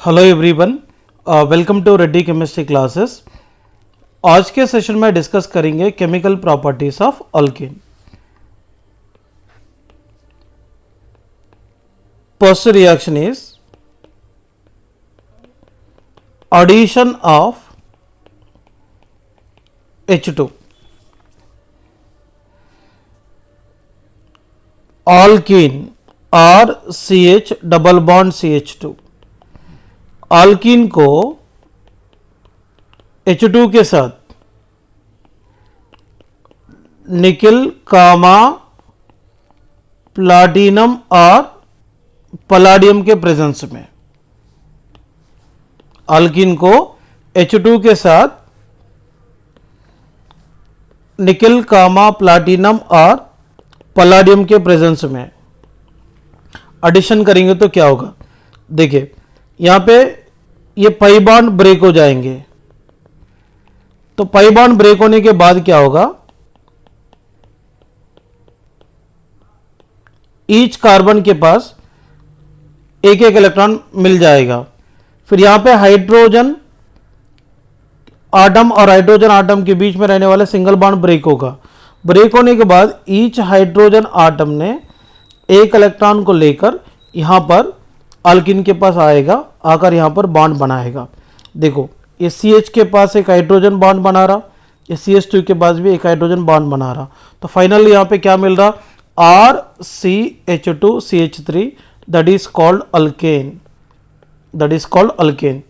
Hello everyone, welcome to Reddy chemistry classes. आज के session में डिस्कस करेंगे chemical properties of alkene. First reaction is addition of H2. Alkene और CH double bond CH2। Alkene को H2 के साथ nickel, comma, platinum और palladium के प्रेजेंस में, अल्कीन को H2 के साथ निकिल, कामा, प्लाटिनम और पलाडियम के प्रेजेंस में एडिशन करेंगे तो क्या होगा। देखिए यहां पे ये पाई बॉन्ड ब्रेक हो जाएंगे, तो पाई बॉन्ड ब्रेक होने के बाद क्या होगा, ईच कार्बन के पास एक एक इलेक्ट्रॉन मिल जाएगा। फिर यहां पे हाइड्रोजन आटम और हाइड्रोजन आटम के बीच में रहने वाला सिंगल बॉन्ड ब्रेक होगा। ब्रेक होने के बाद ईच हाइड्रोजन आटम ने एक इलेक्ट्रॉन को लेकर यहां पर अल्कीन के पास आएगा, आकर यहां पर बॉन्ड बनाएगा। देखो ये CH के पास एक हाइड्रोजन बॉन्ड बना रहा, ये CH2 के पास भी एक हाइड्रोजन बॉन्ड बना रहा, तो फाइनली यहां पे क्या मिल रहा, RCH2CH3 that is called alkane. That is called alkane.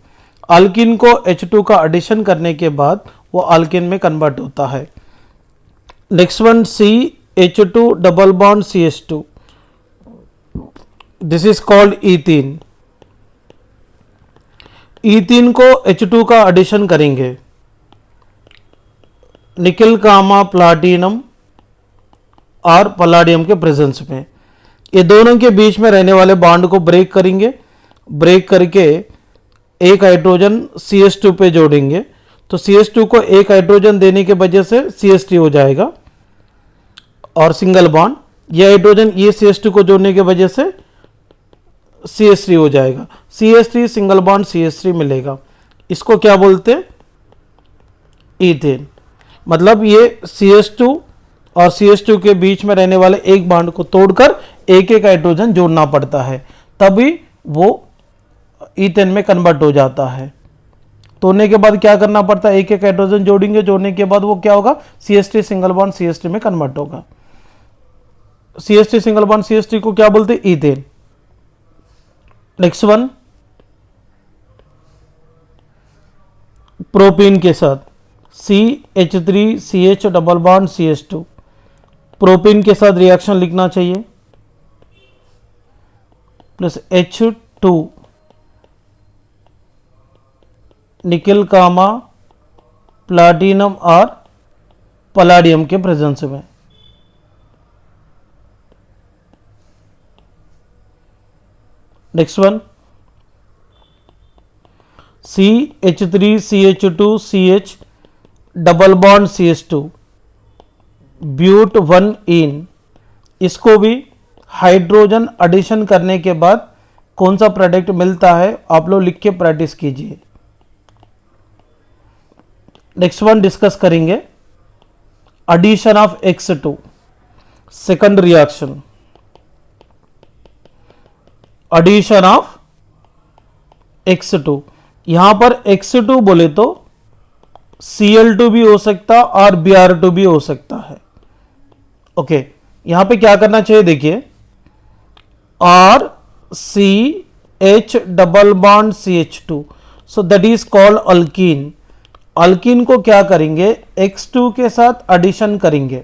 Alkyne को H2 का एडिशन करने के बाद वो अल्केन में कन्वर्ट होता है। Next one CH2 double bond CH2, this is called ethene. Ethene को H2 का एडिशन करेंगे, निकिल, कामा, प्लाटिनम और पलाडियम के प्रेजेंस में। ये दोनों के बीच में रहने वाले बॉन्ड को ब्रेक करेंगे, ब्रेक करके एक हाइड्रोजन CH2 पे जोड़ेंगे, तो CH2 को एक हाइड्रोजन देने के वजह से CH3 हो जाएगा और सिंगल बॉन्ड, ये हाइड्रोजन ये CH2 को जोड़ने के वजह से CH3 हो जाएगा। CH3 सिंगल बॉन्ड CH3 मिलेगा, इसको क्या बोलते हैं, ईथेन। मतलब ये CH2 और CH2 के बीच में रहने वाले एक बॉन्ड को तोड़कर एक एक हाइड्रोजन जोड़ना पड़ता है, तभी वो ईथेन में कन्वर्ट हो जाता है। तोड़ने के बाद क्या करना पड़ता है, एक एक हाइड्रोजन जोड़ेंगे, जोड़ने के बाद वो क्या होगा, CH3 सिंगल बॉन्ड CH3 में कन्वर्ट होगा। CH3 सिंगल बॉन्ड CH3 को क्या बोलते हैं, ईथेन। नेक्स्ट वन प्रोपीन के साथ CH3CH double bond CH2। Propene के साथ रिएक्शन लिखना चाहिए, plus H2 nickel, comma, platinum और पलाडियम के प्रेजेंस में। Next one CH3CH2CH double bond CH2 but 1 ene. इसको भी हाइड्रोजन एडिशन करने के बाद कौन सा प्रोडक्ट मिलता है, आप लोग लिख के प्रैक्टिस कीजिए। नेक्स्ट वन डिस्कस करेंगे addition of X2, second reaction, addition of X2। यहां पर X2 बोले तो Cl2 भी हो सकता और Br2 भी हो सकता है। ओके, यहां पे क्या करना चाहिए, देखिए RCH double bond CH2, so that is called alkyne. Alkyne को क्या करेंगे, X2 के साथ एडिशन करेंगे।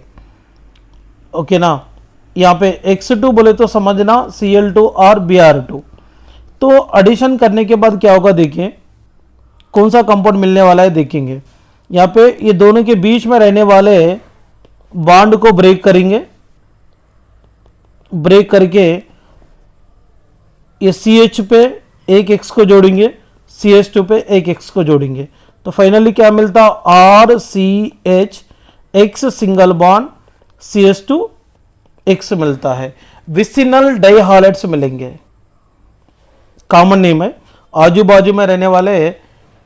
ओके ना, यहां पे X2 बोले तो समझना Cl2 और Br2। तो एडिशन करने के बाद क्या होगा, देखिए कौन सा कंपाउंड मिलने वाला है, देखेंगे यहां पे ये दोनों के बीच में रहने वाले बॉन्ड को ब्रेक करेंगे, ब्रेक करके ये CH पे एक X को जोड़ेंगे, CH2 पे एक X को जोड़ेंगे, तो फाइनली क्या मिलता, RCH X single bond CH2 X मिलता है। विसिनल डाइहालाइड्स मिलेंगे, कॉमन नेम है आजू बाजू में रहने वाले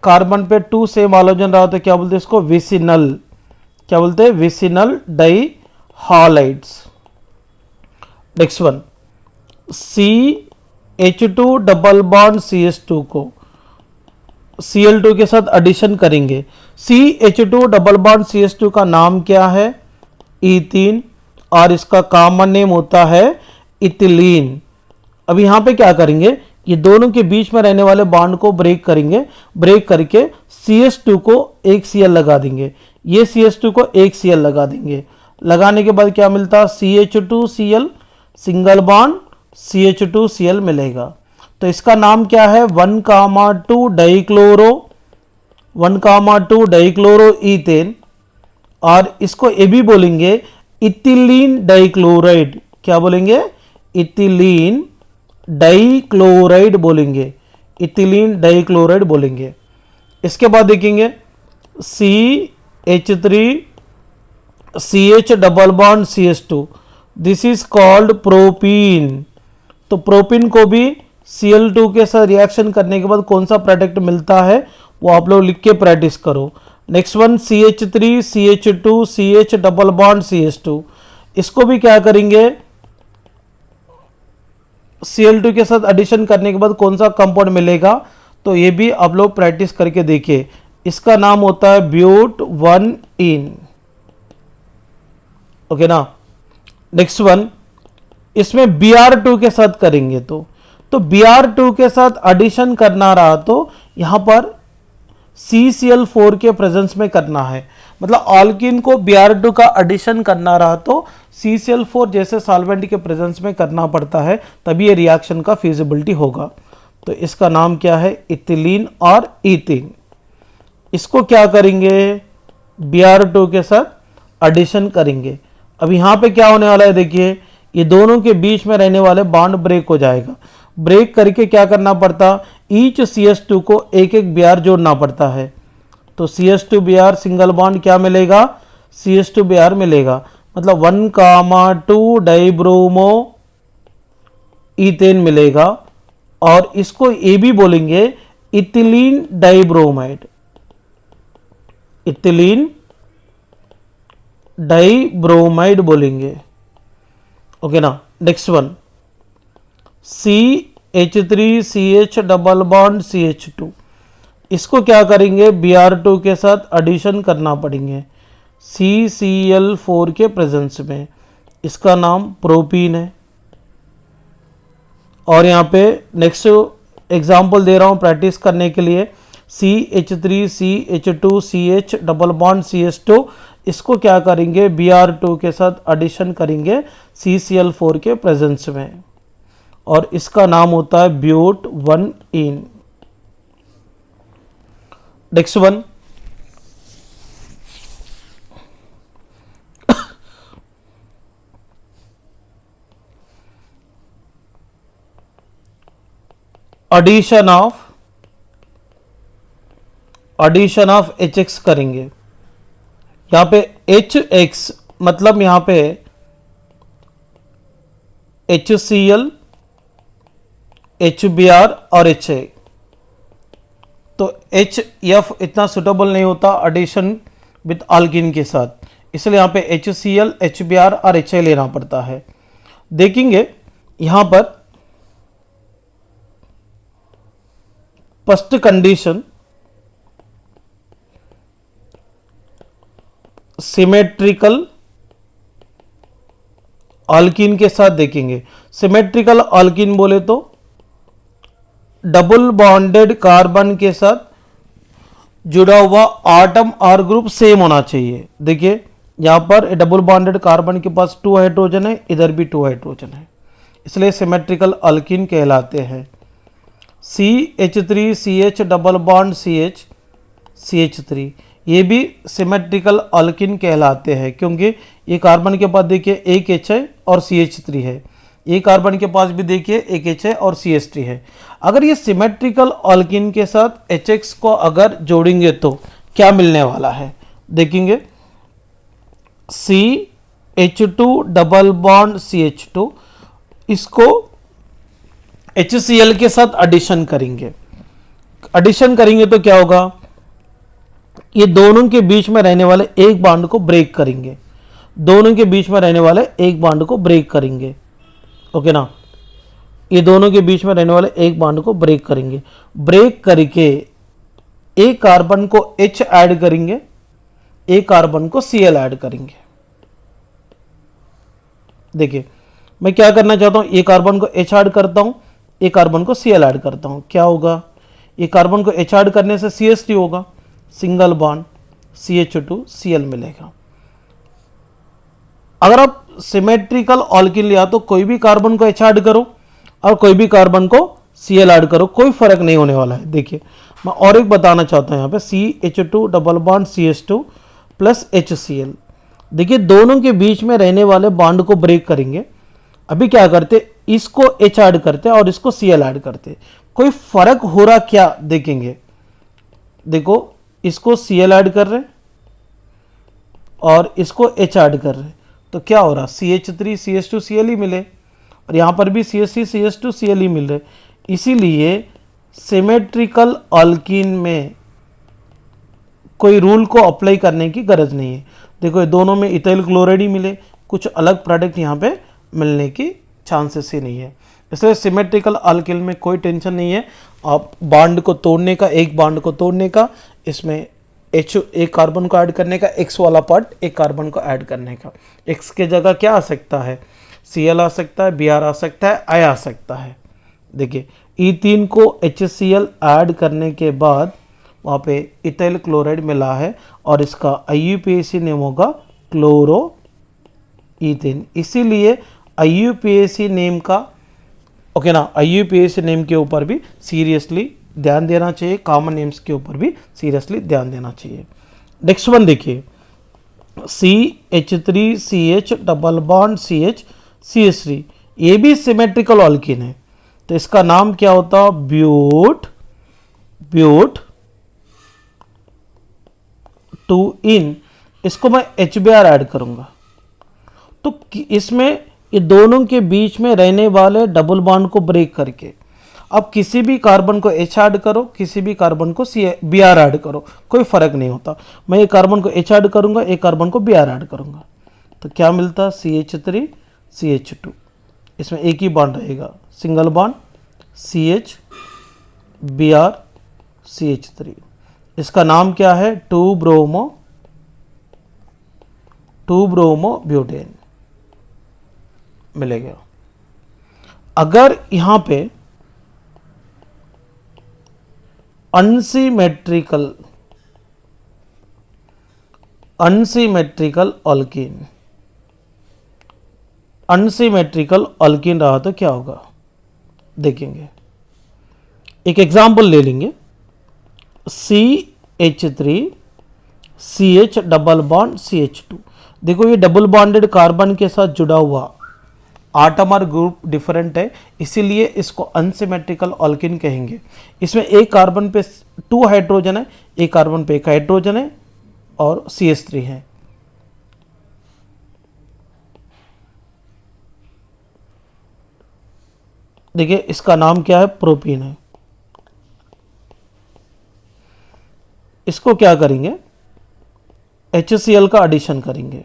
कार्बन पे 2 सेम हाइड्रोजन रहा तो क्या बोलते हैं इसको, विसिनल। क्या बोलते हैं, विसिनल डाई हालाइड्स। Next one, CH2 double bond CH2 को Cl2 के साथ एडिशन करेंगे। CH2 डबल बॉन्ड CH2 का नाम क्या है, ईथीन, और इसका कॉमन नेम होता है इथिलीन। अब यहां पे क्या करेंगे, ये दोनों के बीच में रहने वाले बॉन्ड को ब्रेक करेंगे, ब्रेक करके CH2 को एक Cl लगा देंगे, ये CH2 को एक Cl लगा देंगे। लगाने के बाद क्या मिलता है, CH2Cl सिंगल बॉन्ड CH2Cl मिलेगा। तो इसका नाम क्या है, 1,2 डाइक्लोरो 1,2 डाइक्लोरो ईथेन, और इसको ये भी बोलेंगे इथिलीन डाइक्लोराइड। क्या बोलेंगे, इथिलीन डाइक्लोराइड बोलेंगे, इथिलीन डाइक्लोराइड बोलेंगे। इसके बाद देखेंगे CH3CH double bond CH2, this is called propene. तो प्रोपीन को भी Cl2 के साथ रिएक्शन करने के बाद कौन सा प्रोडक्ट मिलता है वो आप लोग लिख के प्रैक्टिस करो। Next one, CH3CH2CH double bond CH2, इसको भी क्या करेंगे, Cl2 के साथ एडिशन करने के बाद कौन सा कंपाउंड मिलेगा, तो ये भी आप लोग प्रैक्टिस करके देखिए। इसका नाम होता है ब्यूट-1-इन। ओके ना। नेक्स्ट वन, इसमें Br2 के साथ करेंगे तो Br2 के साथ एडिशन करना रहा तो यहां पर CCl4 के प्रेजेंस में करना है, मतलब ऑल्कीन को Br2 का एडिशन करना रहा तो CCl4 जैसे सॉल्वेंट के प्रेजेंस में करना पड़ता है, तभी ये रिएक्शन का फिजिबिलिटी होगा। तो इसका नाम क्या है, इथिलीन और ईथीन। इसको क्या करेंगे, Br2 के साथ एडिशन करेंगे। अब यहां पे क्या होने वाला है, देखिए ये दोनों के बीच में रहने वाले बॉन्ड ब्रेक हो जाएगा। ब्रेक करके क्या करना पड़ता, ईच CH2 को एक एक Br जोड़ना पड़ता है। तो CH2Br सिंगल बॉन्ड क्या मिलेगा, CH2Br मिलेगा, मतलब 1,2 डाइब्रोमो ईथेन मिलेगा। और इसको ये भी बोलेंगे इथिलीन डाइब्रोमाइड, इथिलीन डाइब्रोमाइड बोलेंगे। ओके ना। Next one, CH3CH double bond CH2, इसको क्या करेंगे, Br2 के साथ एडिशन करना पड़ेंगे CCl4 के प्रेजेंस में। इसका नाम प्रोपीन है। और यहाँ पे नेक्स्ट एग्जांपल दे रहा हूँ प्रैक्टिस करने के लिए, CH3CH2CH डबल बॉन्ड CH2, इसको क्या करेंगे, Br2 के साथ एडिशन करेंगे CCl4 के प्रेजेंस में, और इसका नाम होता है ब्यूट-1-इन। Next one, addition of HX करेंगे। यहां पे HX मतलब यहां पे HCl, HBr और HA। तो HF इतना सुटेबल नहीं होता एडिशन विद अल्कीन के साथ, इसलिए यहां पे HCl, HBr और HA लेना पड़ता है। देखेंगे यहां पर फर्स्ट कंडीशन सिमेट्रिकल अल्कीन के साथ देखेंगे। सिमेट्रिकल अल्कीन बोले तो डबल बॉन्डेड कार्बन के साथ जुड़ा हुआ आटम और ग्रुप सेम होना चाहिए। देखिए यहां पर डबल बॉन्डेड कार्बन के पास 2 हाइड्रोजन है, इधर भी 2 हाइड्रोजन है, इसलिए सिमेट्रिकल अल्कीन कहलाते हैं। CH3CH double bond CH CH3, ये भी सिमेट्रिकल अल्कीन कहलाते हैं, क्योंकि ये कार्बन के पास देखिए एक H है और CH3 है, ये कार्बन के पास भी देखिए एक H है और CH3 है। अगर ये सिमेट्रिकल अल्कीन के साथ HX को अगर जोड़ेंगे तो क्या मिलने वाला है, देखेंगे CH2 डबल बॉन्ड CH2, इसको HCl के साथ एडिशन करेंगे। एडिशन करेंगे तो क्या होगा, ये दोनों के बीच में रहने वाले एक बॉन्ड को ब्रेक करेंगे, दोनों के बीच में रहने वाले एक बॉन्ड को ब्रेक करेंगे, ओके ना। ये दोनों के बीच में रहने वाले एक बॉन्ड को ब्रेक करेंगे, ब्रेक करके एक कार्बन को H ऐड करेंगे, एक कार्बन को Cl ऐड करेंगे। देखिए मैं क्या करना चाहता हूं, एक कार्बन को H ऐड करता हूं, एक कार्बन को Cl ऐड करता हूं, क्या होगा, एक कार्बन को H ऐड करने से CH3 होगा, सिंगल बॉन्ड CH2 Cl मिलेगा। अगर आप सिमेट्रिकल ऑल्किन लिया तो कोई भी कार्बन को H ऐड करो और कोई भी कार्बन को Cl ऐड करो, कोई फर्क नहीं होने वाला है। देखिए मैं और एक बताना चाहता हूं, यहां पे CH2 double bond CH2 plus HCl। देखिए दोनों के बीच में रहने वाले बॉन्ड को ब्रेक करेंगे। अभी क्या करते, इसको H ऐड करते और इसको Cl ऐड करते, कोई फर्क हो रहा क्या देखेंगे। देखो इसको Cl ऐड कर रहे और इसको H ऐड कर रहे, तो क्या हो रहा, CH3 CH2 Cl ही मिले और यहां पर भी CH3 CH2 Cl ही मिल रहे। इसीलिए सिमेट्रिकल ऑल्कीन में कोई रूल को अप्लाई करने की गरज नहीं है। देखो ये दोनों में इथाइल क्लोराइड ही मिले, कुछ अलग प्रोडक्ट यहाँ पे मिलने की चांसेस ही नहीं है। इसलिए सिमेट्रिकल ऑल्कीन में कोई टेंशन नहीं है, आप बॉन्ड को तोड़ने का, एक बॉन्ड को तोड़ने का, इसमें एक कार्बन को ऐड करने का, X वाला पार्ट एक कार्बन को ऐड करने का। X के जगह क्या आ सकता है, Cl आ सकता है, Br आ सकता है, I आ सकता है। देखिए E3 को HCl ऐड करने के बाद वहाँ पे इथाइल क्लोराइड मिला है और इसका IUPAC नेम होगा क्लोरो ईथेन। इसीलिए IUPAC नेम का, ओके ना, IUPAC नेम के ऊपर भी सीरियसली ध्यान देना चाहिए, कॉमन नेम्स के ऊपर भी सीरियसली ध्यान देना चाहिए। नेक्स्ट वन देखिए, CH3CH double bond CH CH3, ये भी सिमेट्रिकल ऑल्कीन है, तो इसका नाम क्या होता, ब्यूट 2 इसको मैं HBr ऐड करूंगा, तो इसमें ये दोनों के बीच में रहने वाले डबल बॉन्ड को ब्रेक करके, अब किसी भी कार्बन को H ऐड करो, किसी भी कार्बन को Br ऐड करो, कोई फर्क नहीं होता। मैं एक कार्बन को H ऐड करूंगा, एक कार्बन को Br ऐड करूंगा, तो क्या मिलता, CH3 CH2, इसमें एक ही बॉन्ड रहेगा, single bond CH Br CH3। इसका नाम क्या है, 2 ब्रोमो ब्यूटेन मिलेगा। अगर यहां पे अनसिमेट्रिकल ऑल्कीन रहा तो क्या होगा, देखेंगे। एक एग्जांपल ले लेंगे, CH3 CH double bond CH2। देखो ये डबल बॉन्डेड कार्बन के साथ जुड़ा हुआ आटमर ग्रुप डिफरेंट है, इसीलिए इसको अनसिमेट्रिकल ऑल्कीन कहेंगे। इसमें एक कार्बन पे 2 हाइड्रोजन है, एक कार्बन पे 1 हाइड्रोजन है और CH3 है। देखिए इसका नाम क्या है, प्रोपीन है। इसको क्या करेंगे, HCl का एडिशन करेंगे।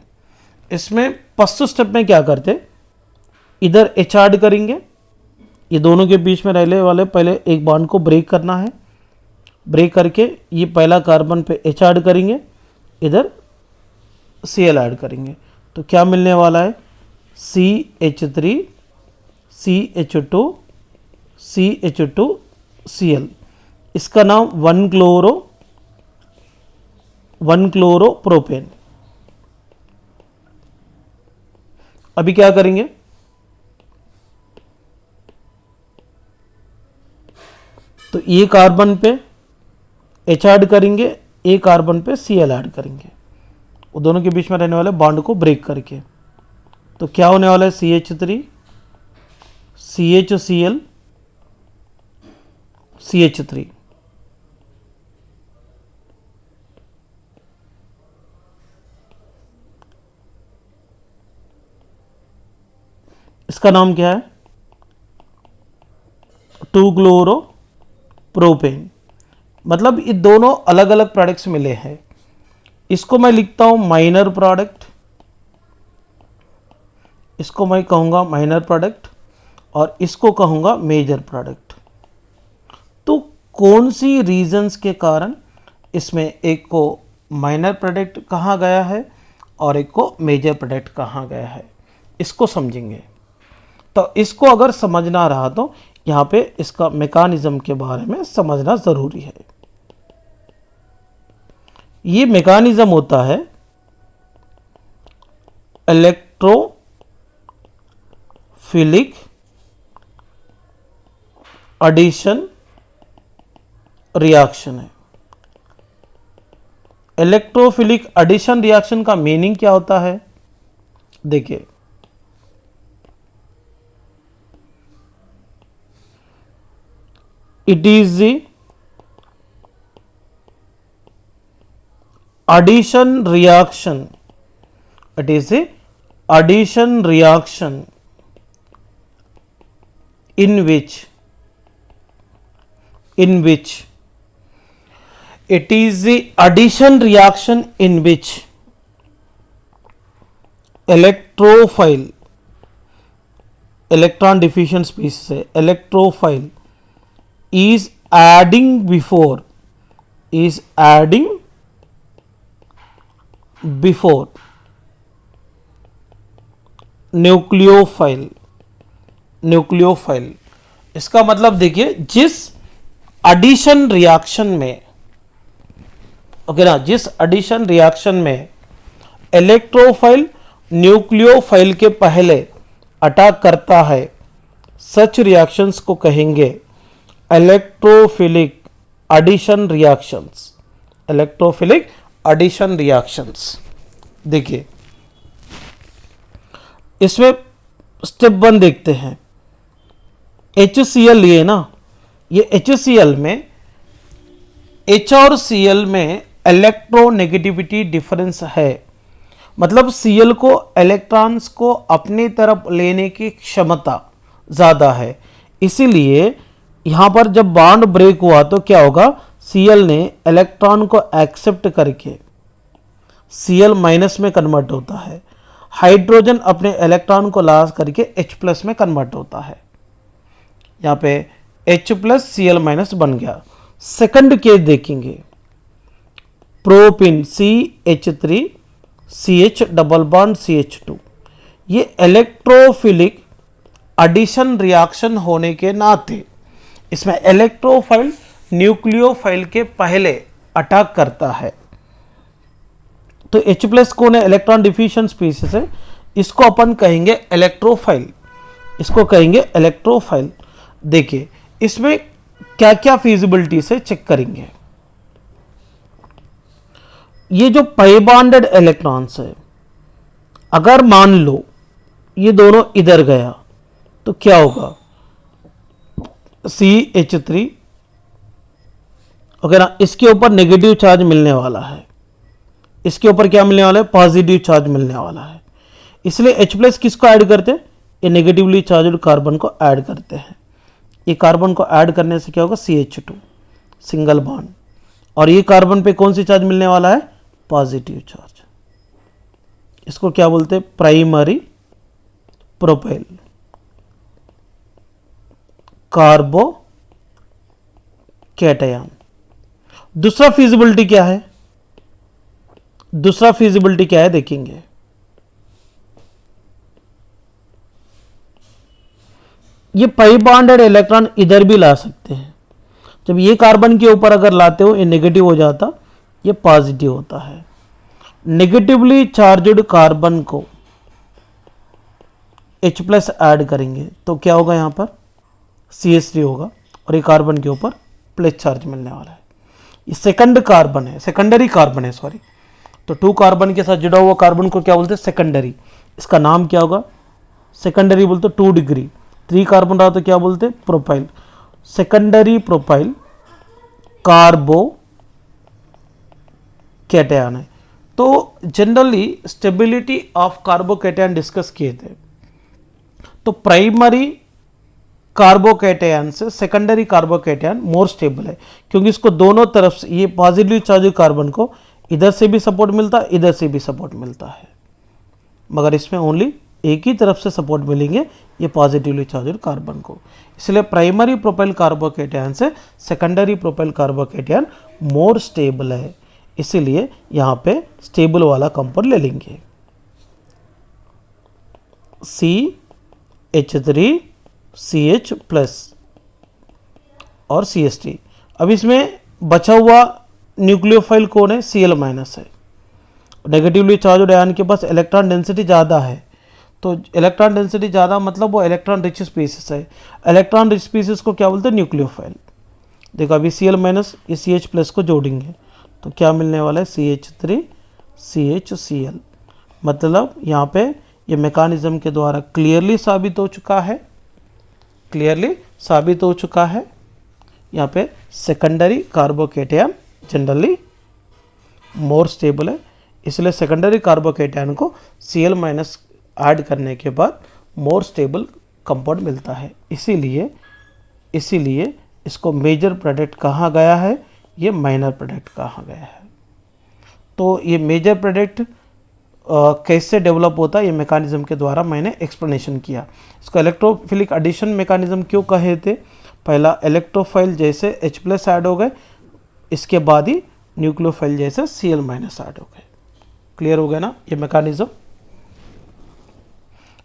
इसमें फर्स्ट स्टेप में क्या करते, इधर H ऐड करेंगे, ये दोनों के बीच में रहने वाले पहले एक बॉन्ड को ब्रेक करना है, ब्रेक करके ये पहला कार्बन पे H ऐड करेंगे, इधर Cl ऐड करेंगे, तो क्या मिलने वाला है, CH3 CH2 CH2 Cl। इसका नाम 1 क्लोरो प्रोपेन। अभी क्या करेंगे, तो ये कार्बन पे H ऐड करेंगे, एक कार्बन पे Cl ऐड करेंगे, वो दोनों के बीच में रहने वाले बॉन्ड को ब्रेक करके, तो क्या होने वाला है, CH3 CHCl CH3। इसका नाम क्या है, 2 क्लोरो प्रोपेन। मतलब ये दोनों अलग अलग प्रोडक्ट्स मिले हैं। इसको मैं लिखता हूं माइनर प्रोडक्ट, इसको मैं कहूँगा माइनर प्रोडक्ट और इसको कहूँगा मेजर प्रोडक्ट। तो कौन सी रीजंस के कारण इसमें एक को माइनर प्रोडक्ट कहा गया है और एक को मेजर प्रोडक्ट कहा गया है, इसको समझेंगे। तो इसको अगर समझना रहा तो यहाँ पे इसका मैकेनिज्म के बारे में समझना ज़रूरी है। ये मैकेनिज्म होता है इलेक्ट्रोफिलिक एडिशन रिएक्शन है। इलेक्ट्रोफिलिक एडिशन रिएक्शन का मीनिंग क्या होता है? देखिए, it is the addition reaction, it is the addition reaction in which it is the addition reaction in which electrophile, electron deficient species है, electrophile is adding before nucleophile. इसका मतलब देखिए, जिस एडिशन रिएक्शन में, ओके ना, जिस addition reaction में electrophile nucleophile के पहले अटैक करता है, सच रिएक्शंस को कहेंगे electrophilic addition reactions. Electrophilic addition reactions. देखिए, इसमें स्टेप 1 देखते हैं। HCl लिए ना, ये HCl में H और Cl में इलेक्ट्रोनेगेटिविटी डिफरेंस है। मतलब Cl को इलेक्ट्रॉन्स को अपनी तरफ लेने की क्षमता ज़्यादा है, इसीलिए यहाँ पर जब बॉन्ड ब्रेक हुआ तो क्या होगा, Cl ने इलेक्ट्रॉन को एक्सेप्ट करके Cl माइनस में कन्वर्ट होता है, हाइड्रोजन अपने इलेक्ट्रॉन को लॉस करके H प्लस में कन्वर्ट होता है। यहाँ पे H प्लस Cl माइनस बन गया। सेकंड केस देखेंगे, propyne CH3 CH double bond CH2। ये इलेक्ट्रोफिलिक एडिशन रिएक्शन होने के नाते इसमें इलेक्ट्रोफाइल न्यूक्लियोफाइल के पहले अटैक करता है। तो H प्लस कौन है? इलेक्ट्रॉन डिफिशिएंट स्पीसीज है, इसको अपन कहेंगे इलेक्ट्रोफाइल, इसको कहेंगे इलेक्ट्रोफाइल। देखिए, इसमें क्या क्या फिजिबिलिटी से चेक करेंगे। ये जो पाई बॉन्डेड इलेक्ट्रॉन्स है, अगर मान लो ये दोनों इधर गया तो क्या होगा, CH3, ओके ना, इसके ऊपर नेगेटिव चार्ज मिलने वाला है, इसके ऊपर क्या मिलने वाला है, पॉजिटिव चार्ज मिलने वाला है। इसलिए H प्लस किसको ऐड करते हैं, ये नेगेटिवली चार्ज कार्बन को ऐड करते हैं। ये कार्बन को ऐड करने से क्या होगा, CH2 सिंगल बॉन्ड, और ये कार्बन पे कौन सी चार्ज मिलने वाला है, पॉजिटिव चार्ज। इसको क्या बोलते हैं, प्राइमरी प्रोपाइल कार्बो कैटायन। दूसरा फिजिबिलिटी क्या है, दूसरा फिजिबिलिटी क्या है देखेंगे। ये पाई बॉन्डेड इलेक्ट्रॉन इधर भी ला सकते हैं। जब ये कार्बन के ऊपर अगर लाते हो, ये नेगेटिव हो जाता, ये पॉजिटिव होता है। नेगेटिवली चार्ज्ड कार्बन को H प्लस ऐड करेंगे तो क्या होगा, यहाँ पर CH3 होगा और ये कार्बन के ऊपर प्लस चार्ज मिलने वाला है। ये सेकंड कार्बन है, सेकेंडरी कार्बन है, सॉरी। तो 2 कार्बन के साथ जुड़ा हुआ कार्बन को क्या बोलते हैं, सेकेंडरी। इसका नाम क्या होगा, सेकेंडरी बोलते 2 डिग्री। 3 कार्बन रहा तो क्या बोलते हैं, प्रोपाइल। सेकेंडरी प्रोपाइल कार्बो कैटायन है। तो generally stability of कार्बो cation discuss किए थे। तो प्राइमरी कार्बोकैटायन से सेकेंडरी कार्बोकैटायन मोर स्टेबल है, क्योंकि इसको दोनों तरफ से, ये पॉजिटिवली चार्ज कार्बन को इधर से भी सपोर्ट मिलता है, इधर से भी सपोर्ट मिलता है, मगर इसमें ओनली एक ही तरफ से सपोर्ट मिलेंगे, ये पॉजिटिवली चार्ज कार्बन को। इसलिए प्राइमरी प्रोपाइल कार्बोकैटायन से secondary propyl carbocation more stable है, इसीलिए यहाँ पे स्टेबल वाला कंपाउंड ले लेंगे CH3CH प्लस और CH3। अब इसमें बचा हुआ न्यूक्लियोफाइल कौन है? Cl माइनस है। नेगेटिवली चार्ज आयन के पास इलेक्ट्रॉन डेंसिटी ज़्यादा है, तो इलेक्ट्रॉन डेंसिटी ज़्यादा मतलब वो इलेक्ट्रॉन रिच स्पीसीस है। इलेक्ट्रॉन रिच स्पीसीस को क्या बोलते हैं? न्यूक्लियोफाइल। देखो अभी Cl माइनस ये CH प्लस को जोड़ेंगे तो क्या मिलने वाला है? CH3CHCl। मतलब यहाँ पे ये मैकेनिज्म के द्वारा क्लियरली साबित हो चुका है, यहाँ पे secondary carbocation generally more stable है, इसलिए सेकेंडरी कार्बोकैटायन को Cl माइनस ऐड करने के बाद मोर स्टेबल कंपाउंड मिलता है। इसीलिए इसको मेजर प्रोडक्ट कहा गया है, ये माइनर प्रोडक्ट कहा गया है। तो ये मेजर प्रोडक्ट कैसे डेवलप होता है, ये मैकेनिज्म के द्वारा मैंने एक्सप्लेनेशन किया। इसको इलेक्ट्रोफिलिक एडिशन मैकेनिज्म क्यों कहे थे? पहला इलेक्ट्रोफाइल जैसे H प्लस ऐड हो गए, इसके बाद ही न्यूक्लियोफाइल जैसे Cl माइनस ऐड हो गए। क्लियर हो गया ना ये मैकेनिज्म?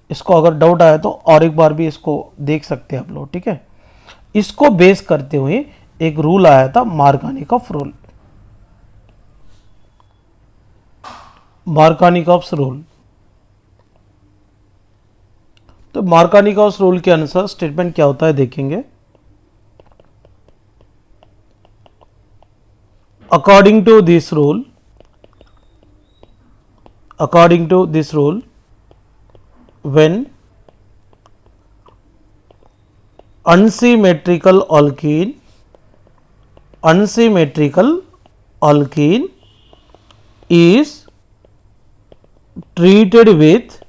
इसको अगर डाउट आया तो और एक बार भी इसको देख सकते हैं आप लोग, ठीक है। इसको बेस करते हुए एक रूल आया था, मार्कानिकॉफ रूल। मार्कानिकॉफ्स रूल, तो मार्कानिकॉफ्स रूल के अनुसार स्टेटमेंट क्या होता है देखेंगे। According to this rule when unsymmetrical alkene is treated with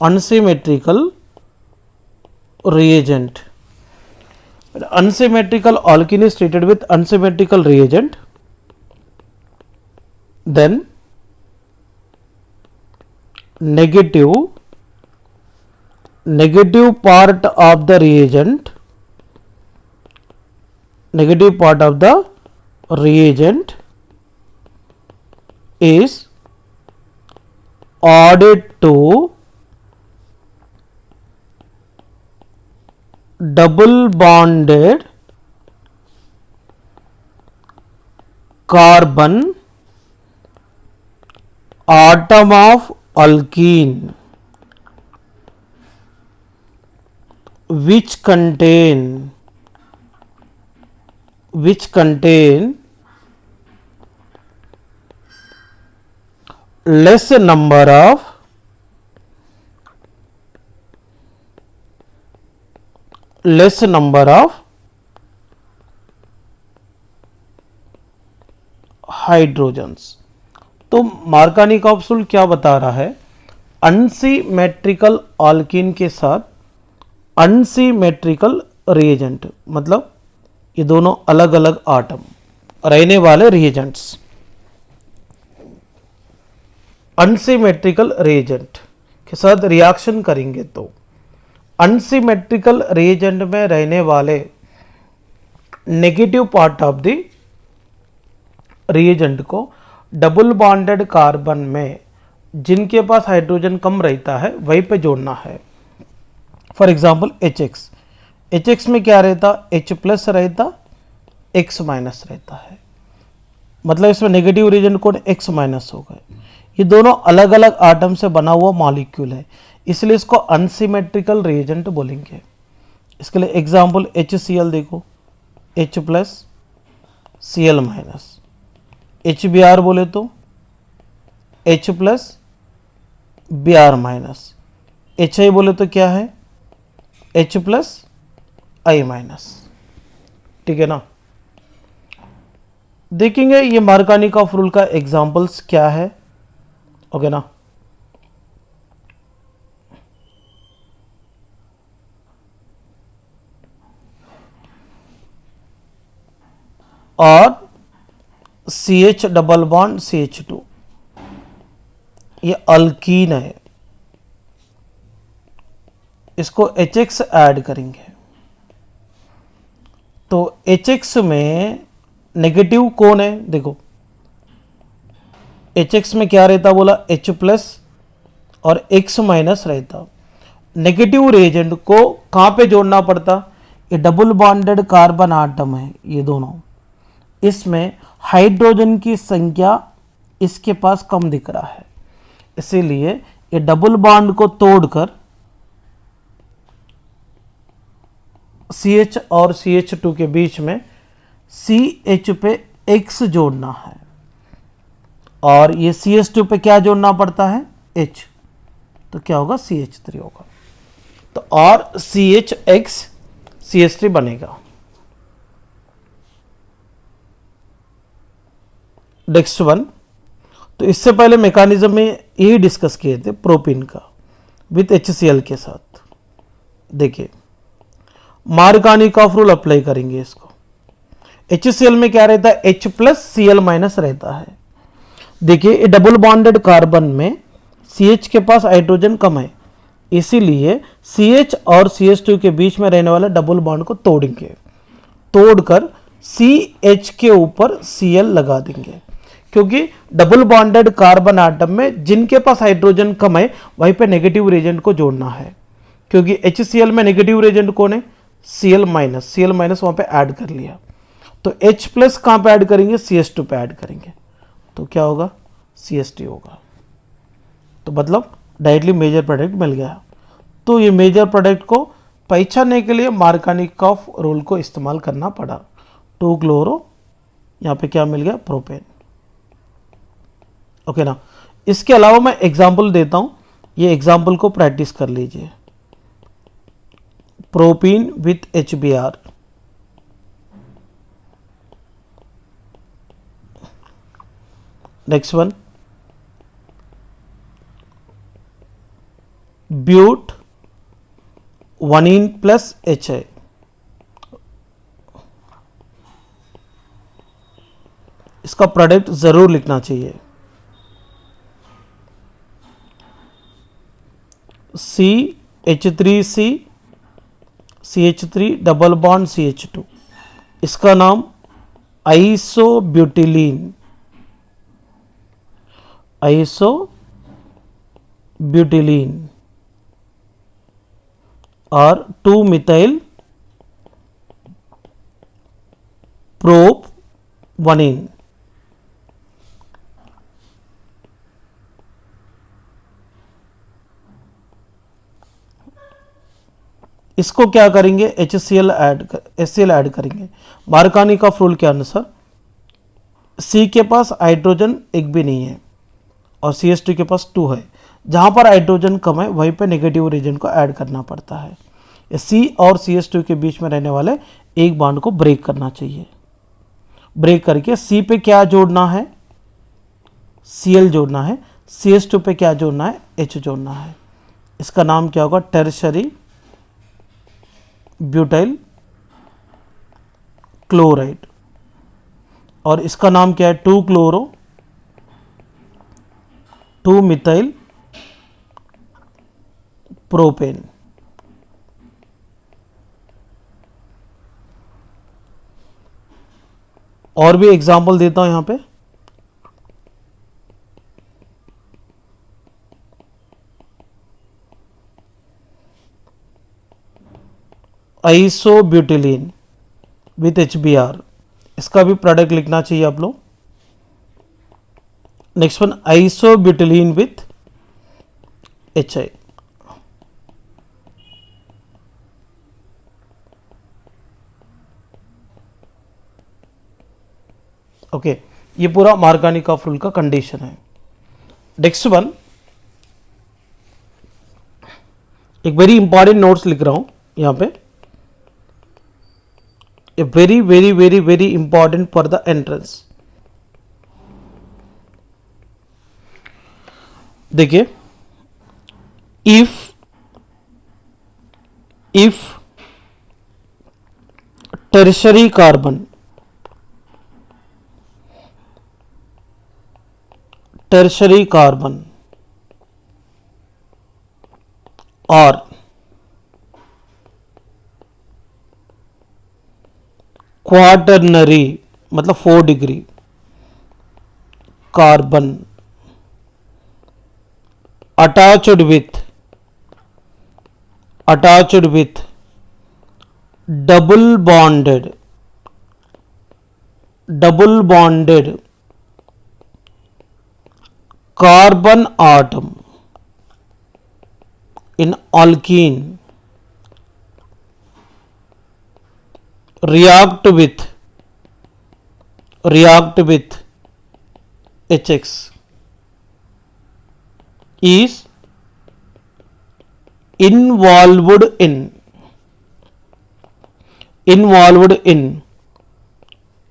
unsymmetrical reagent. Unsymmetrical alkene is treated with unsymmetrical reagent, then negative part of the reagent is added to double bonded carbon atom of alkene which contain less number of hydrogens. तो मार्कानिकॉफ्स rule क्या बता रहा है? Unsymmetrical ऑल्कीन के साथ unsymmetrical reagent, मतलब ये दोनों अलग अलग आटम रहने वाले रिएजेंट्स, अनसिमेट्रिकल रिएजेंट के साथ रिएक्शन करेंगे तो अनसिमेट्रिकल रिएजेंट में रहने वाले negative part of the reagent को डबल बॉन्डेड कार्बन में जिनके पास हाइड्रोजन कम रहता है वहीं पे जोड़ना है। फॉर एग्जांपल HX में क्या रहता? H प्लस रहता, X माइनस रहता है, मतलब इसमें negative reagent code X minus हो गए। ये दोनों अलग अलग आटम से बना हुआ मॉलिक्यूल है, इसलिए इसको अनसिमेट्रिकल रिएजेंट बोलेंगे। इसके लिए एग्जांपल HCl देखो, H plus Cl minus, HBr बोले तो H plus Br minus, HI बोले तो क्या है? H प्लस I माइनस, ठीक है ना। देखेंगे ये मार्कानिकॉफ रूल का एग्जाम्पल्स क्या है ओके ना। और CH डबल बॉन्ड CH2, ये अल्कीन है, इसको HX ऐड करेंगे तो HX में नेगेटिव कौन है, देखो HX में क्या रहता बोला, H प्लस और X माइनस रहता। नेगेटिव रेजेंट को कहाँ पे जोड़ना पड़ता, ये डबल बॉन्डेड कार्बन आटम है ये दोनों, इसमें हाइड्रोजन की संख्या इसके पास कम दिख रहा है, इसीलिए ये डबल बॉन्ड को तोड़कर CH और CH2 के बीच में CH पे X जोड़ना है और ये CH2 पे क्या जोड़ना पड़ता है, H, तो क्या होगा CH3 होगा, तो और CHX CH3 बनेगा। नेक्स्ट वन, तो इससे पहले मैकेनिज्म में यही डिस्कस किए थे प्रोपीन का विथ HCl के साथ। देखिए मार्कानिकॉफ रूल अप्लाई करेंगे इसको। HCl में क्या रहता है, H प्लस Cl माइनस रहता है। देखिए डबल बॉन्डेड कार्बन में CH के पास हाइड्रोजन कम है, इसीलिए CH और CH2 के बीच में रहने वाला डबल बॉन्ड को तोड़ेंगे, तोड़कर CH के ऊपर Cl लगा देंगे, क्योंकि डबल बॉन्डेड कार्बन आटम में जिनके पास हाइड्रोजन कम है वहीं पे नेगेटिव रेजेंट को जोड़ना है, क्योंकि HCl में नेगेटिव रेजेंट कौन है, Cl माइनस वहां पे ऐड कर लिया, तो H प्लस कहां पे ऐड करेंगे, CH2 पे ऐड करेंगे, तो क्या होगा CH3 होगा। तो मतलब डायरेक्टली मेजर प्रोडक्ट मिल गया। तो ये मेजर प्रोडक्ट को पहचानने के लिए मार्कानिकॉफ रूल को इस्तेमाल करना पड़ा। 2 क्लोरो, यहाँ पे क्या मिल गया, प्रोपेन। ओके ना। इसके अलावा मैं एग्जांपल देता हूं, ये एग्जांपल को प्रैक्टिस कर लीजिए। Propene with HBr, next one but 1ene plus HI, इसका प्रोडक्ट जरूर लिखना चाहिए। CH3C CH3 double bond CH2, इसका नाम आइसोब्यूटिलीन, आइसोब्यूटिलीन और 2 मिथाइल प्रोप 1ene। इसको क्या करेंगे, HCl ऐड करेंगे। मार्कानिकॉफ रूल के अनुसार C के पास हाइड्रोजन एक भी नहीं है और CH2 के पास 2 है, जहां पर हाइड्रोजन कम है वहीं पे नेगेटिव रीजन को ऐड करना पड़ता है। C और CH2 के बीच में रहने वाले एक बॉन्ड को ब्रेक करना चाहिए। ब्रेक करके C पे क्या जोड़ना है, Cl जोड़ना है, CH2 पे क्या जोड़ना है, H जोड़ना है। इसका नाम क्या होगा, टर्शरी ब्यूटाइल क्लोराइड, और इसका नाम क्या है, 2 क्लोरो 2 मिथाइल प्रोपेन। और भी एग्जांपल देता हूं यहां पे। आइसोब्यूटिलीन विथ HBr, इसका भी प्रोडक्ट लिखना चाहिए आप लोग। Next one isobutylene with HI, okay. ये पूरा मार्कानिकॉफ रूल का कंडीशन है। नेक्स्ट वन, एक वेरी इंपॉर्टेंट नोट्स लिख रहा हूं यहां पे, a very very very very important for the entrance। देखिए, इफ टर्शरी कार्बन और क्वाटरनरी मतलब 4 degree carbon attached with double bonded carbon atom in alkene react with HX is involved in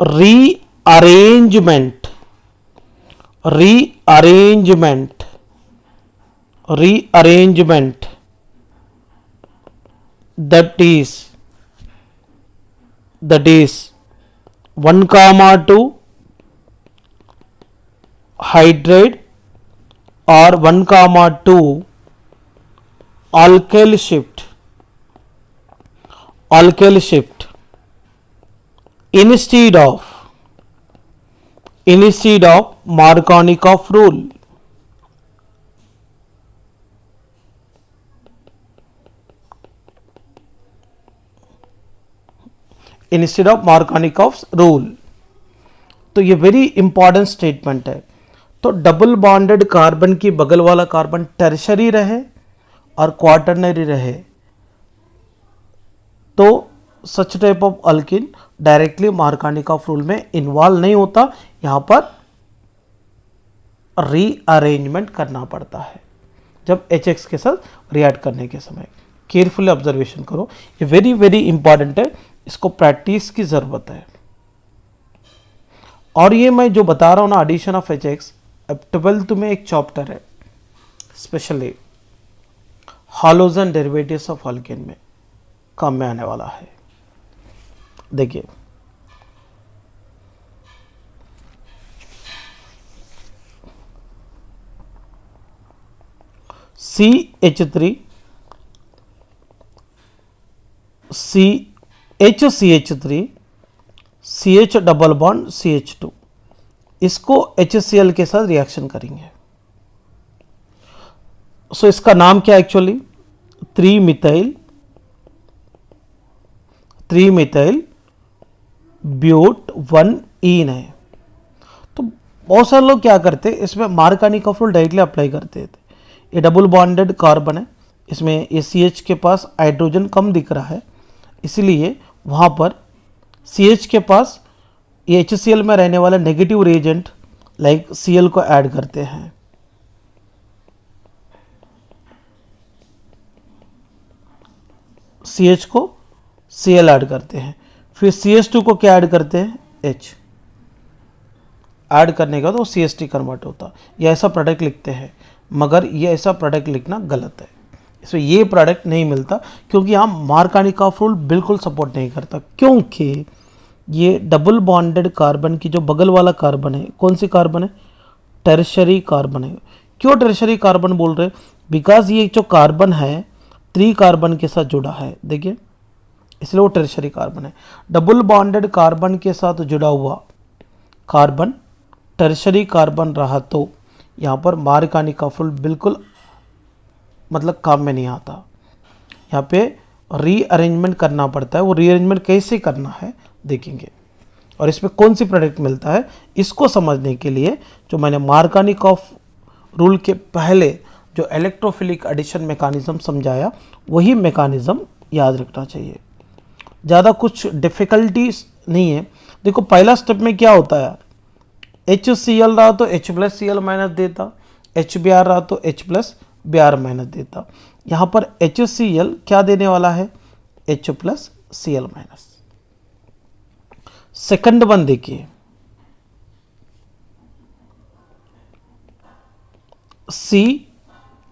rearrangement that is 1,2 hydride or 1,2 alkyl shift instead of Markovnikov rule. Instead of Markovnikov rule. तो ये very important statement है। तो double bonded carbon की बगल वाला carbon tertiary रहे और quaternary रहे तो such type of alkene directly Markovnikov rule में इन्वॉल्व नहीं होता, यहां पर रीअरेंजमेंट करना पड़ता है जब HX के साथ रिएक्ट करने के समय। केयरफुली ऑब्जर्वेशन करो, ये वेरी वेरी इंपॉर्टेंट है, इसको प्रैक्टिस की जरूरत है। और ये मैं जो बता रहा हूं ना एडिशन ऑफ HX, अब 12th में एक चैप्टर है specially halogen derivatives of alkane में काम में आने वाला है। देखिए CH3 HCH3 CH double bond CH2, इसको HCl के साथ रिएक्शन करेंगे। सो इसका नाम क्या एक्चुअली 3 मिथाइल ब्यूट 1 है। तो बहुत सारे लोग क्या करते हैं, इसमें मार्कोनिकॉफ रूल डायरेक्टली अप्लाई करते थे। ये डबल बॉन्डेड कार्बन है, इसमें ये CH के पास हाइड्रोजन कम दिख रहा है, इसलिए वहाँ पर CH के पास ये HCl में रहने वाला नेगेटिव रिएजेंट लाइक Cl को ऐड करते हैं। CH को Cl ऐड करते हैं, फिर CH2 को क्या ऐड करते हैं H ऐड करने का तो CH3 कन्वर्ट होता। ये ऐसा प्रोडक्ट लिखते हैं, मगर ये ऐसा प्रोडक्ट लिखना गलत है, इसमें ये प्रोडक्ट नहीं मिलता क्योंकि यहाँ मार्कोनिकॉफ रूल बिल्कुल सपोर्ट नहीं करता। क्योंकि ये डबल बॉन्डेड कार्बन की जो बगल वाला कार्बन है, कौन सी कार्बन है, टर्शरी कार्बन है। क्यों टर्शरी कार्बन बोल रहे हैं, बिकॉज ये जो कार्बन है 3 कार्बन के साथ जुड़ा है, देखिए इसलिए वो टर्शरी कार्बन है। डबल बॉन्डेड कार्बन के साथ जुड़ा हुआ कार्बन टर्शरी कार्बन रहा तो यहाँ पर मार्कोनिकॉफ रूल बिल्कुल मतलब काम में नहीं आता। यहाँ पे रीअरेंजमेंट करना पड़ता है। वो रीअरेंजमेंट कैसे करना है देखेंगे, और इसमें कौन सी प्रोडक्ट मिलता है इसको समझने के लिए जो मैंने मार्कोनिकॉफ रूल के पहले जो इलेक्ट्रोफिलिक एडिशन मैकेनिज्म समझाया वही मैकेनिज्म याद रखना चाहिए। ज़्यादा कुछ डिफ़िकल्टीज नहीं है। देखो पहला स्टेप में क्या होता है, HCl रहा तो H प्लस Cl माइनस देता, HBr रहा तो H प्लस Br माइनस देता। यहाँ पर HCl क्या देने वाला है, H plus Cl minus. Second one देखिए,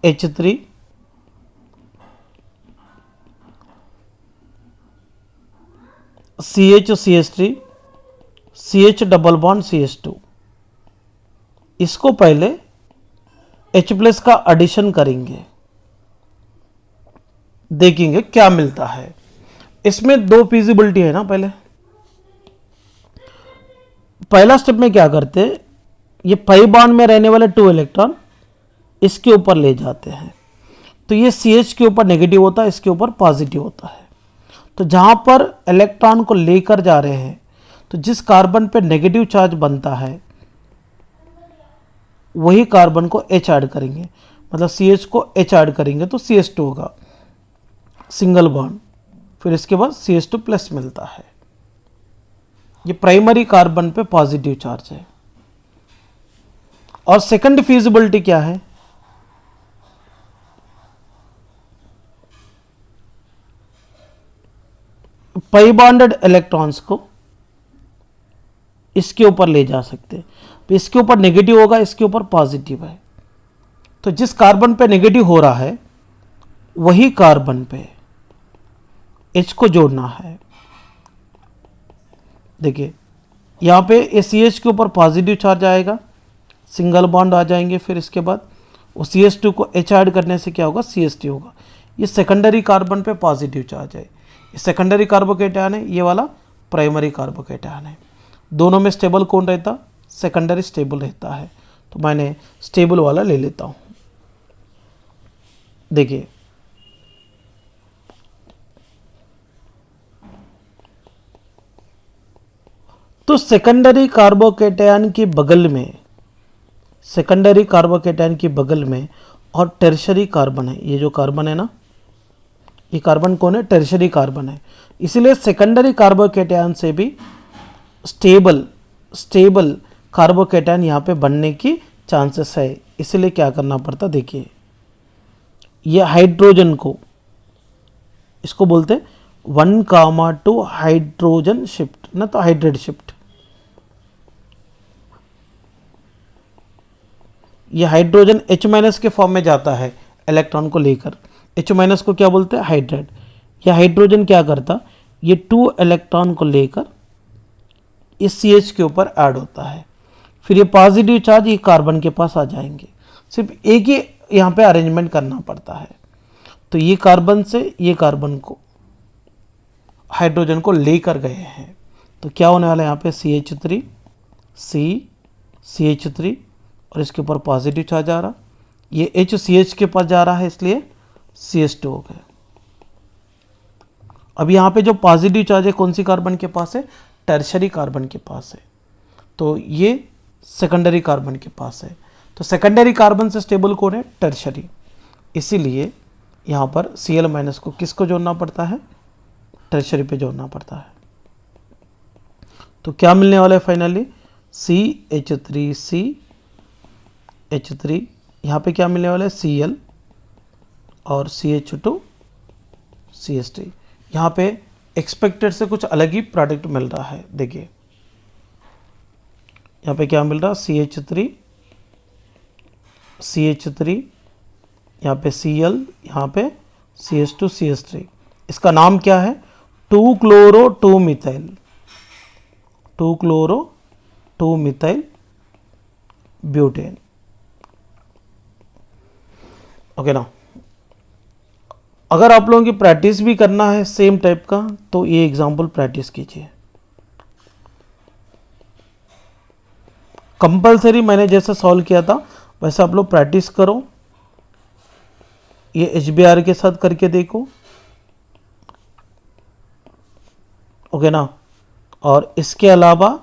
H3, CH CH3, CH double bond CH2। इसको पहले H प्लस का एडिशन करेंगे, देखेंगे क्या मिलता है। इसमें दो फिजिबिलिटी है ना। पहला स्टेप में क्या करते हैं, ये पाई बॉन्ड में रहने वाले 2 इलेक्ट्रॉन इसके ऊपर ले जाते हैं, तो ये CH के ऊपर नेगेटिव होता है, इसके ऊपर पॉजिटिव होता है। तो जहां पर इलेक्ट्रॉन को लेकर जा रहे हैं, तो जिस कार्बन पे नेगेटिव चार्ज बनता है वही कार्बन को H ऐड करेंगे, मतलब CH को H ऐड करेंगे तो CH2 होगा, सिंगल बॉन्ड। फिर इसके बाद CH2 प्लस मिलता है। ये प्राइमरी कार्बन पे पॉजिटिव चार्ज है। और सेकंड फिजिबिलिटी क्या है, पाई बॉन्डेड इलेक्ट्रॉन्स को इसके ऊपर ले जा सकते हैं। तो इसके ऊपर नेगेटिव होगा, इसके ऊपर पॉजिटिव है, तो जिस कार्बन पे नेगेटिव हो रहा है वही कार्बन पे H को जोड़ना है। देखिए यहाँ पे CH के ऊपर पॉजिटिव चार्ज आएगा, सिंगल बॉन्ड आ जाएंगे, फिर इसके बाद वो CH2 को H ऐड करने से क्या होगा, CH3 होगा। ये सेकेंडरी कार्बन पे पॉजिटिव चार्ज है, ये सेकेंडरी कार्बोकेटायन है, ये वाला प्राइमरी कार्बोकेटायन है। दोनों में स्टेबल कौन रहता, सेकेंडरी स्टेबल रहता है। तो मैंने स्टेबल वाला ले लेता हूँ। देखिए तो सेकेंडरी कार्बोकेटायन की बगल में, सेकेंडरी कार्बोकेटायन की बगल में और टर्शरी कार्बन है। ये जो कार्बन है ना, ये कार्बन कौन है, टर्शरी कार्बन है। इसलिए सेकेंडरी कार्बोकेटायन से भी स्टेबल कार्बोकेटायन यहाँ पे बनने की चांसेस है। इसलिए क्या करना पड़ता, देखिए ये हाइड्रोजन को, इसको बोलते हैं 1,2 हाइड्रोजन शिफ्ट ना, तो हाइड्रेट शिफ्ट। ये हाइड्रोजन H- के फॉर्म में जाता है इलेक्ट्रॉन को लेकर। H- को क्या बोलते हैं, हाइड्रेट। यह हाइड्रोजन क्या करता, ये 2 इलेक्ट्रॉन को लेकर इस CH के ऊपर ऐड होता है। फिर ये पॉजिटिव चार्ज ये कार्बन के पास आ जाएंगे। सिर्फ एक ही यहाँ पे अरेंजमेंट करना पड़ता है। तो ये कार्बन से ये कार्बन को, हाइड्रोजन को लेकर गए हैं, तो क्या होने वाला है यहाँ पे CH3 CH3 और इसके ऊपर पॉजिटिव चार्ज आ रहा, ये H CH के पास जा रहा है, इसलिए CH2 हो गया। अब यहाँ पे जो पॉजिटिव चार्ज है कौन सी कार्बन के पास है, टर्शरी कार्बन के पास है, तो ये सेकेंडरी कार्बन के पास है। तो सेकेंडरी कार्बन से स्टेबल कौन है, टर्शरी। इसीलिए यहाँ पर Cl- को किसको जोड़ना पड़ता है, टर्शरी पे जोड़ना पड़ता है। तो क्या मिलने वाला है फाइनली, CH3 यहाँ पे क्या मिलने वाला है, Cl और CH2 CH3। यहाँ पे एक्सपेक्टेड से कुछ अलग ही प्रोडक्ट मिल रहा है। देखिए यहाँ पे क्या मिल रहा है, CH3 यहाँ पे Cl, यहाँ पे CH2 CH3। इसका नाम क्या है, 2-क्लोरो 2-मिथाइल, 2-क्लोरो 2-मिथाइल ब्यूटेन। ओके ना। अगर आप लोगों की प्रैक्टिस भी करना है सेम टाइप का, तो ये एग्जाम्पल प्रैक्टिस कीजिए। कंपलसरी मैंने जैसा सॉल्व किया था वैसा आप लोग प्रैक्टिस करो। ये HBr के साथ करके देखो, ओके ना। और इसके अलावा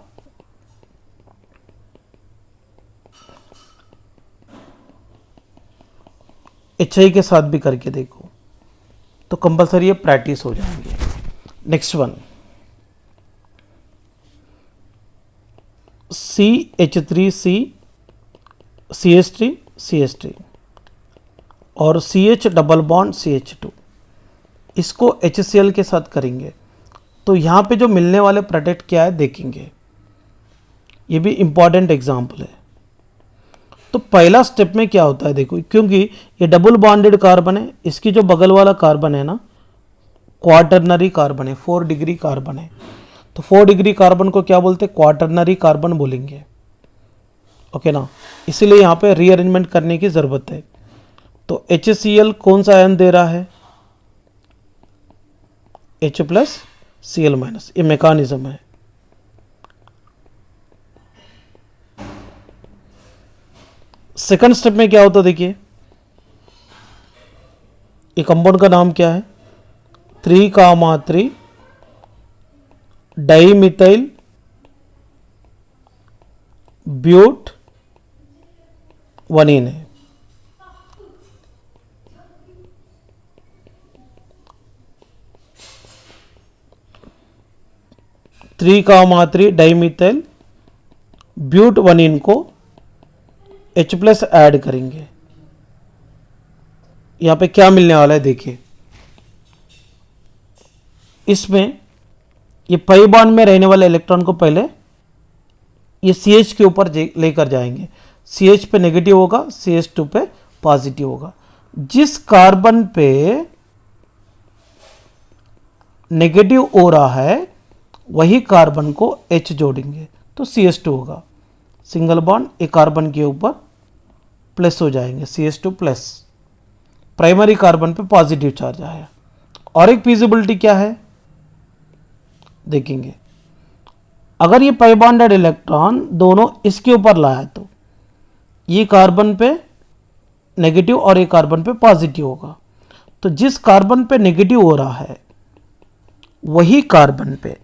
HI के साथ भी करके देखो, तो कंपलसरी ये प्रैक्टिस हो जाएंगे। Next one, CH3 CH3 CH3 और CH डबल बॉन्ड CH2, इसको HCl के साथ करेंगे, तो यहाँ पे जो मिलने वाले प्रोडक्ट क्या है देखेंगे। ये भी इम्पॉर्टेंट एग्जाम्पल है। तो पहला स्टेप में क्या होता है देखो, क्योंकि ये डबल बॉन्डेड कार्बन है, इसकी जो बगल वाला कार्बन है ना क्वाटरनरी कार्बन है, 4 डिग्री कार्बन है, तो 4 डिग्री कार्बन को क्या बोलते हैं, क्वाटरनरी कार्बन बोलेंगे। ओके ना, इसीलिए यहाँ पे रीअरेंजमेंट करने की ज़रूरत है। तो HCl कौन सा आयन दे रहा है, H प्लस Cl माइनस, ये मैकेनिज्म है। सेकंड स्टेप में क्या होता है देखिए, ये कंपाउंड का नाम क्या है, 3,3 डाइमिथाइल ब्यूट 1ene है। (3,3 डाइमिथाइल ब्यूट 1ene को H प्लस ऐड करेंगे। यहां पे क्या मिलने वाला है देखिए, इसमें ये पाई बॉन्ड में रहने वाले इलेक्ट्रॉन को पहले ये CH के ऊपर लेकर जाएंगे, CH पे नेगेटिव होगा, CH2 पे पॉजिटिव होगा। जिस कार्बन पे नेगेटिव हो रहा है वही कार्बन को H जोड़ेंगे तो CH2 होगा, सिंगल बॉन्ड एक कार्बन के ऊपर प्लस हो जाएंगे, CH2 प्लस, प्राइमरी कार्बन पे पॉजिटिव चार्ज आया। और एक फिजिबिलिटी क्या है देखेंगे, अगर ये पाई बॉन्डेड इलेक्ट्रॉन दोनों इसके ऊपर लाया तो ये कार्बन पे नेगेटिव और ये कार्बन पे पॉजिटिव होगा, तो जिस कार्बन पे नेगेटिव हो रहा है वही कार्बन पे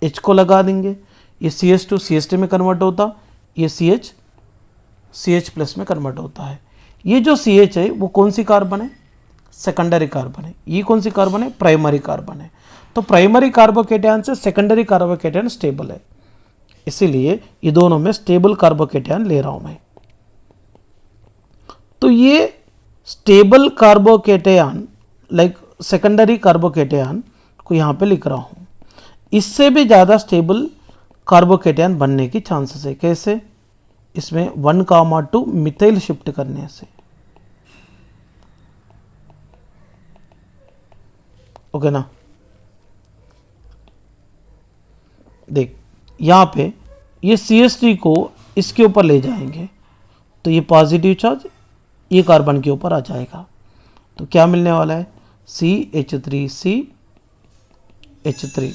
H को लगा देंगे, ये CH2 CH2 में कन्वर्ट होता, ये CH CH प्लस में कन्वर्ट होता है। ये जो CH है वो कौन सी कार्बन है, सेकेंडरी कार्बन है। ये कौन सी कार्बन है, प्राइमरी कार्बन है। तो प्राइमरी कार्बोकेटायन से सेकेंडरी कार्बोकेटायन स्टेबल है, इसीलिए ये दोनों में स्टेबल कार्बोकेटायन ले रहा हूं मैं। तो ये stable carbocation like secondary carbocation को यहां पे लिख रहा हूं। इससे भी ज़्यादा स्टेबल कार्बोकेटायन बनने की चांसेस है, कैसे, इसमें 1,2 मिथाइल शिफ्ट करने से। ओके ना, देख यहां पे ये CH3 को इसके ऊपर ले जाएंगे तो ये पॉजिटिव चार्ज ये कार्बन के ऊपर आ जाएगा, तो क्या मिलने वाला है, CH3CH3,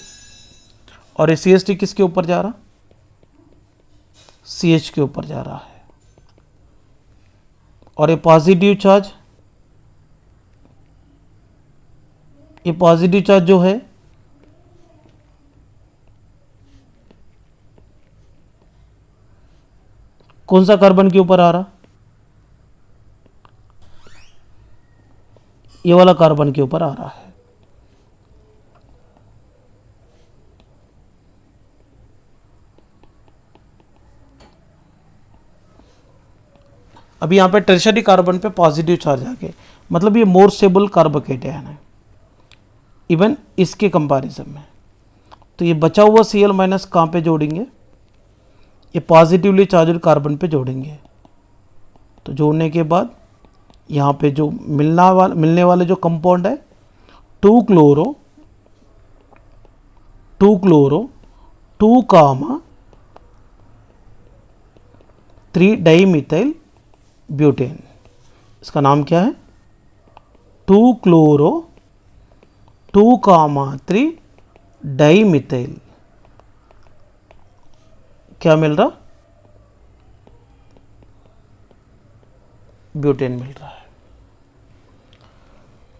और ये CH3 किसके ऊपर जा रहा, CH के ऊपर जा रहा है, और ये पॉजिटिव चार्ज जो है कौन सा कार्बन के ऊपर आ रहा, ये वाला कार्बन के ऊपर आ रहा है। अभी यहां पे टर्शियरी कार्बन पे पॉजिटिव चार्ज आ गए, मतलब ये मोर स्टेबल कार्बोकेटायन है इवन इसके कंपैरिजन में। तो ये बचा हुआ Cl माइनस कहाँ पे जोड़ेंगे, ये पॉजिटिवली चार्जड कार्बन पे जोड़ेंगे। तो जोड़ने के बाद यहाँ पे जो मिलने वाले जो कंपाउंड है 2 क्लोरो 2,3 डाइमिथाइल ब्यूटेन, इसका नाम क्या है, 2 क्लोरो 2,3 डाइमिथाइल, क्या मिल रहा, ब्यूटेन मिल रहा है।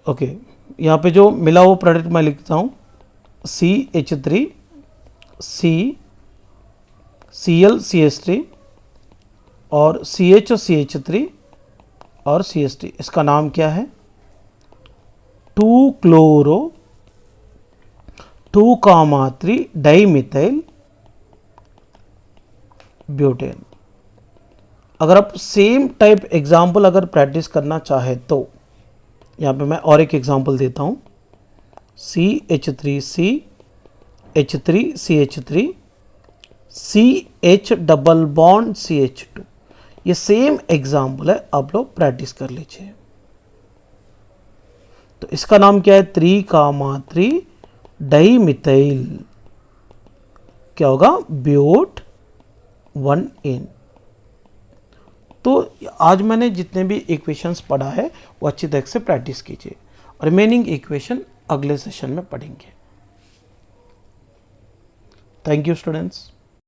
ओके, यहाँ पे जो मिला वो प्रोडक्ट मैं लिखता हूँ CH3 Cl CH3 और CH CH3 और CH3, इसका नाम क्या है, 2 क्लोरो 2,3 डाइमिथाइल ब्यूटेन। अगर आप सेम टाइप एग्जाम्पल अगर प्रैक्टिस करना चाहे तो यहाँ पे मैं और एक एग्जाम्पल देता हूँ, CH3CH3CH3 CH double bond CH2। ये सेम एग्जाम्पल है, आप लोग प्रैक्टिस कर लीजिए। तो इसका नाम क्या है? 3,3 डाइमिथाइल, क्या होगा? ब्यूट 1N। तो आज मैंने जितने भी इक्वेशंस पढ़ा है वो अच्छी तरह से प्रैक्टिस कीजिए। रिमेनिंग इक्वेशन अगले सेशन में पढ़ेंगे। Thank you students.